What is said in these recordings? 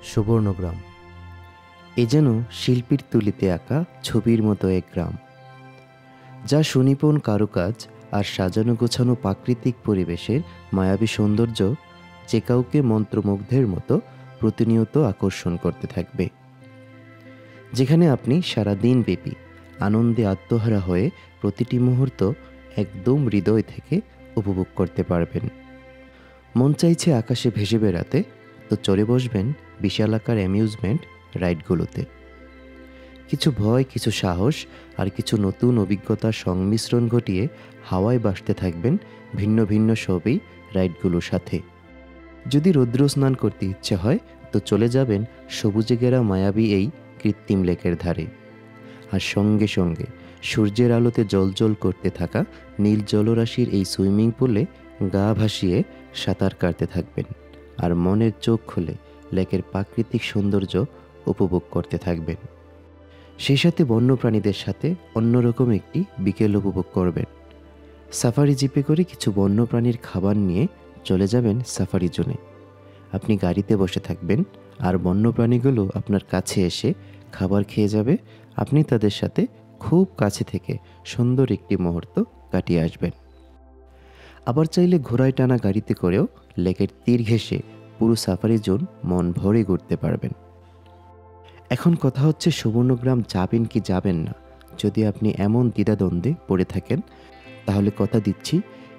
সুবর্ণগ্রাম। এ যেন শিল্পীর তুলিতে আঁকা ছবির মতো এক গ্রাম, যা সুনিপুণ কারুকাজ আর সাজানো গোছানো প্রাকৃতিক পরিবেশের মায়াবী সৌন্দর্য যে কাউকে মন্ত্রমুগ্ধের মতো প্রতিনিয়ত আকর্ষণ করতে থাকবে। যেখানে আপনি সারাদিন ব্যাপী আনন্দে আত্মহারা হয়ে প্রতিটি মুহূর্ত একদম হৃদয় থেকে উপভোগ করতে পারবেন। মন চাইছে আকাশে ভেসে বেড়াতে, তো চড়ে বসবেন বিশালাকার অ্যামিউজমেন্ট রাইডগুলোতে। কিছু ভয়, কিছু সাহস আর কিছু নতুন অভিজ্ঞতার সংমিশ্রণ ঘটিয়ে হাওয়ায় ভাসতে থাকবেন ভিন্ন ভিন্ন ছবি রাইডগুলোর সাথে। যদি রৌদ্র স্নান করতে ইচ্ছে হয়, তো চলে যাবেন সবুজে ঘেরা মায়াবী এই কৃত্রিম লেকের ধারে। আর সঙ্গে সঙ্গে সূর্যের আলোতে জ্বলজ্বল করতে থাকা নীল জলরাশির এই সুইমিং পুলে গা ভাসিয়ে সাঁতার কাটতে থাকবেন আর মনের চোখ খুলে লেকের প্রাকৃতিক সৌন্দর্য উপভোগ করতে থাকবেন। সেই সাথে বন্যপ্রাণীদের সাথে অন্যরকম একটি বিকেল উপভোগ করবেন। সাফারি জিপে করে কিছু বন্যপ্রাণীর খাবার নিয়ে চলে যাবেন সাফারি জোনে। আপনি গাড়িতে বসে থাকবেন আর বন্যপ্রাণীগুলো আপনার কাছে এসে খাবার খেয়ে যাবে। আপনি তাদের সাথে খুব কাছে থেকে সুন্দর একটি মুহূর্ত কাটিয়ে আসবেন। আবার চাইলে ঘোড়ায় টানা গাড়িতে করেও লেকের তীর ঘেঁষে পুরো সাফারি জোন মন ভরে ঘুরতে পারবেন। এখন কথা হচ্ছে, সুবর্ণগ্রাম যাবেন কি যাবেন না? যদি আপনি এমন দ্বিধাদ্বন্দ্বে পড়ে থাকেন, তাহলে কথা দিচ্ছি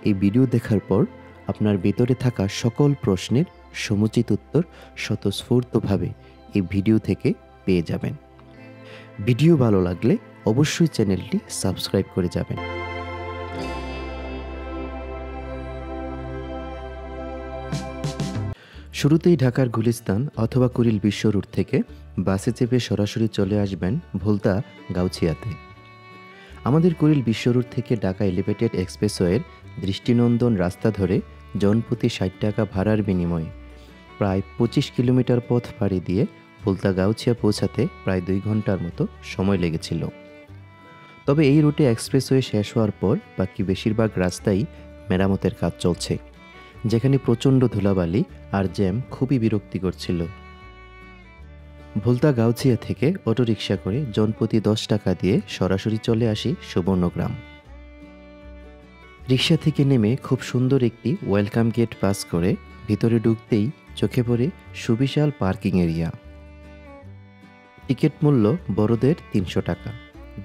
এই ভিডিও দেখার পর আপনার ভেতরে থাকা সকল প্রশ্নের সমুচিত উত্তর স্বতঃস্ফূর্তভাবে এই ভিডিও থেকে পেয়ে যাবেন। ভিডিও ভালো লাগলে অবশ্যই চ্যানেলটি সাবস্ক্রাইব করে যাবেন। শুরুতেই ঢাকার গুলিস্তান অথবা কুড়িল বিশ্ব রুট থেকে বাসে চেপে সরাসরি চলে আসবেন ভোলতা গাউছিয়াতে। আমাদের কুড়িল বিশ্ব রুট থেকে ঢাকা এলিভেটেড এক্সপ্রেসওয়ের দৃষ্টিনন্দন রাস্তা ধরে জনপ্রতি ৬০ টাকা ভাড়ার বিনিময়ে প্রায় ২৫ কিলোমিটার পথ পাড়ি দিয়ে ভোলতা গাউছিয়া পৌঁছাতে প্রায় ২ ঘন্টার মতো সময় লেগেছিল। তবে এই রুটে এক্সপ্রেসওয়ে শেষ হওয়ার পর বাকি বেশিরভাগ রাস্তাই মেরামতের কাজ চলছে, যেখানে প্রচণ্ড ধুলাবালি আর জ্যাম খুবই বিরক্তিকর ছিল। ভোলতা গাউছিয়া থেকে অটোরিকশা করে জনপ্রতি ১০ টাকা দিয়ে সরাসরি চলে আসি সুবর্ণগ্রাম। রিকশা থেকে নেমে খুব সুন্দর একটি ওয়েলকাম গেট পাস করে ভিতরে ঢুকতেই চোখে পড়ে সুবিশাল পার্কিং এরিয়া। টিকিট মূল্য বড়দের ৩০০ টাকা,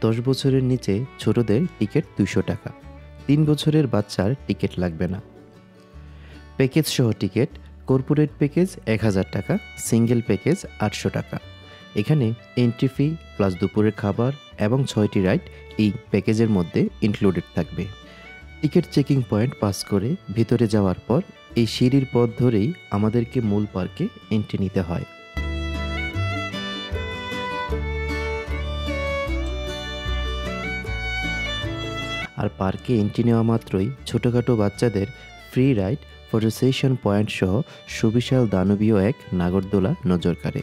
১০ বছরের নিচে ছোটদের টিকিট ২০০ টাকা, ৩ বছরের বাচ্চার টিকিট লাগবে না। প্যাকেজ সহ টিকিট: কর্পোরেট প্যাকেজ ১,০০০ টাকা, সিঙ্গেল প্যাকেজ ৮০০ টাকা। এখানে এন্ট্রি ফি প্লাস দুপুরের খাবার এবং ৬টি রাইড এই প্যাকেজের মধ্যে ইনক্লুডেড থাকবে। টিকিট চেকিং পয়েন্ট পাস করে ভিতরে যাওয়ার পর এই সিঁড়ির পথ ধরেই আমাদেরকে মূল পার্কে এন্ট্রি নিতে হয়। আর পার্কে এন্ট্রি নেওয়া মাত্রই ছোটোখাটো বাচ্চাদের free ride, photo session point সহ সুবিশাল দানবীয় এক নাগরদোলা নজর কাড়ে।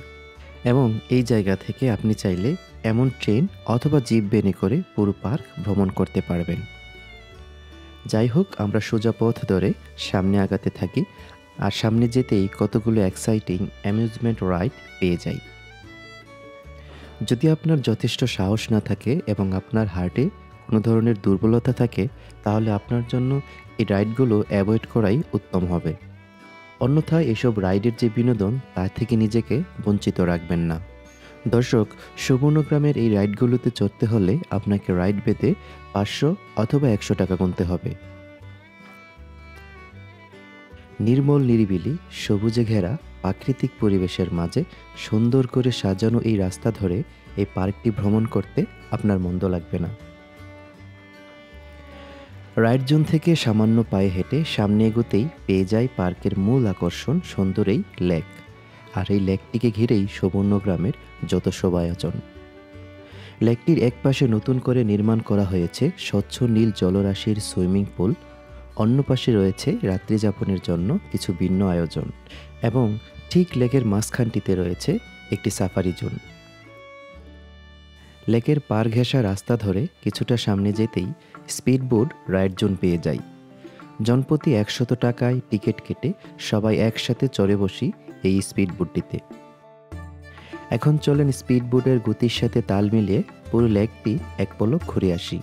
এবং এই জায়গা থেকে আপনি চাইলে এমন ট্রেন অথবা জিপ ভ্যানে করে পুরো পার্ক ভ্রমণ করতে পারবেন। যাই হোক, আমরা সোজা পথ ধরে সামনে আগাতে থাকি আর সামনে যেতেই কতগুলো এক্সাইটিং অ্যামিউজমেন্ট রাইড পেয়ে যাই। যদি আপনার যথেষ্ট সাহস না থাকে এবং আপনার হার্টে কোনো ধরনের দুর্বলতা থাকে, তাহলে আপনার জন্য এই রাইডগুলো অ্যাভয়েড করাই উত্তম হবে। অন্যথায় এসব রাইডের যে বিনোদন, তা থেকে নিজেকে বঞ্চিত রাখবেন না। দর্শক, সুবর্ণগ্রামের এই রাইডগুলোতে চড়তে হলে আপনাকে রাইড পেতে ৫০০ অথবা ১০০ টাকা গুনতে হবে। নির্মল নিরিবিলি সবুজে ঘেরা প্রাকৃতিক পরিবেশের মাঝে সুন্দর করে সাজানো এই রাস্তা ধরে এই পার্কটি ভ্রমণ করতে আপনার মন্দ লাগবে না। রাইড জোন থেকে সামান্য পায়ে হেঁটে সামনে এগোতেই পেয়ে যায় পার্কের মূল আকর্ষণ, সুন্দর এই লেক। আর এই লেকটিকে ঘিরেই সুবর্ণগ্রামের যত শোভায়াজন। লেকটির এক পাশে নতুন করে নির্মাণ করা হয়েছে স্বচ্ছ নীল জলরাশির সুইমিং পুল, অন্য পাশে রয়েছে রাত্রি যাপনের জন্য কিছু ভিন্ন আয়োজন এবং ঠিক লেকের মাঝখানটিতে রয়েছে একটি সাফারি জোন। লেকের পার ঘেঁষা রাস্তা ধরে কিছুটা সামনে যেতেই স্পিডবোট রাইড জোন পেয়ে যাই। জনপ্রতি ১০০ টাকায় টিকিট কেটে সবাই একসাথে চড়ে বসি এই স্পিডবোটটিতে। এখন চলেন স্পিড বোটের গতির সাথে তাল মিলিয়ে পুরো লেকটি এক পলক ঘুরে আসি।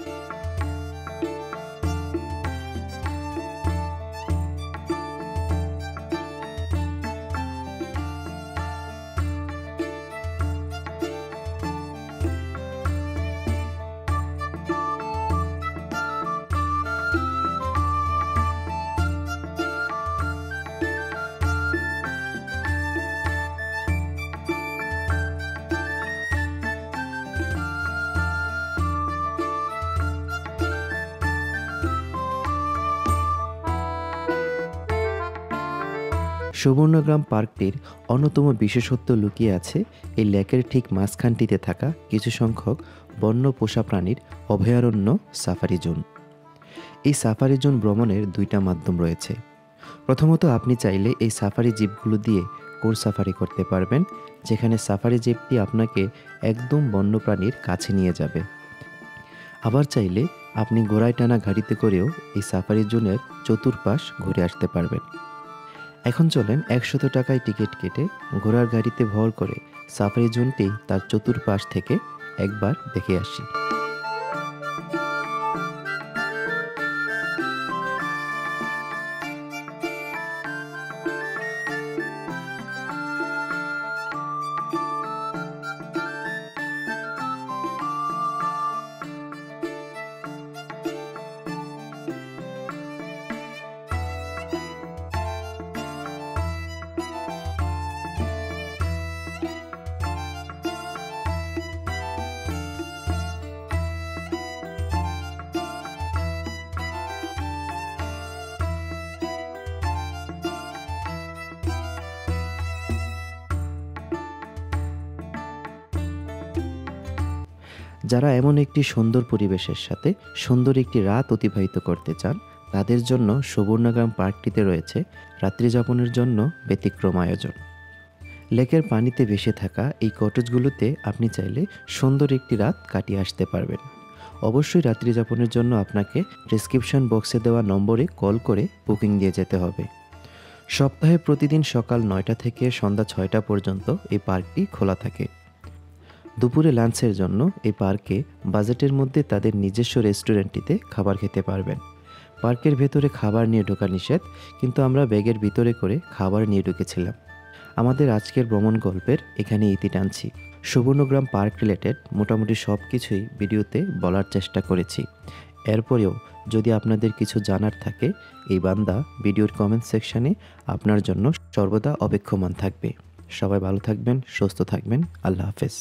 সুবর্ণগ্রাম পার্কটির অন্যতম বিশেষত্ব লুকিয়ে আছে এই লেকের ঠিক মাঝখানটিতে থাকা কিছু সংখ্যক বন্য পোষা প্রাণীর অভয়ারণ্য সাফারি জোন। এই সাফারি জোন ভ্রমণের দুইটা মাধ্যম রয়েছে। প্রথমত, আপনি চাইলে এই সাফারি জিপগুলো দিয়ে কোর সাফারি করতে পারবেন, যেখানে সাফারি জিপটি আপনাকে একদম বন্যপ্রাণীর কাছে নিয়ে যাবে। আবার চাইলে আপনি ঘোড়ায় টানা গাড়িতে করেও এই সাফারি জোনের চতুর্পাশ ঘুরে আসতে পারবেন। এখন চলেন 100 টাকায় টিকিট কেটে ঘোড়ার গাড়িতে ভর করে সাফারি জোনটি তার চতুর্পাশ থেকে একবার দেখে আসি। যারা এমন একটি সুন্দর পরিবেশের সাথে সুন্দর একটি রাত অতিবাহিত করতে চান, তাদের জন্য সুবর্ণগ্রাম পার্কটিতে রয়েছে রাত্রিযাপনের জন্য ব্যতিক্রম আয়োজন। লেকের পানিতে ভেসে থাকা এই কটেজগুলোতে আপনি চাইলে সুন্দর একটি রাত কাটিয়ে আসতে পারবেন। অবশ্যই রাত্রিযাপনের জন্য আপনাকে ডেসক্রিপশন বক্সে দেওয়া নম্বরে কল করে বুকিং দিয়ে যেতে হবে। সপ্তাহে প্রতিদিন সকাল 9টা থেকে সন্ধ্যা 6টা পর্যন্ত এই পার্কটি খোলা থাকে। দুপুরে লাঞ্চের জন্য এই পার্কে বাজেটের মধ্যে তাদের নিজস্ব রেস্টুরেন্টটিতে খাবার খেতে পারবেন। পার্কের ভেতরে খাবার নিয়ে ঢোকা নিষেধ, কিন্তু আমরা ব্যাগের ভিতরে করে খাবার নিয়ে ঢুকেছিলাম। আমাদের আজকের ভ্রমণ গল্পের এখানে ইতি টানছি। সুবর্ণগ্রাম পার্ক রিলেটেড মোটামুটি সব কিছুই ভিডিওতে বলার চেষ্টা করেছি। এরপরেও যদি আপনাদের কিছু জানার থাকে, এই বান্দা ভিডিওর কমেন্ট সেকশানে আপনার জন্য সর্বদা অপেক্ষমান থাকবে। সবাই ভালো থাকবেন, সুস্থ থাকবেন। আল্লাহ হাফেজ।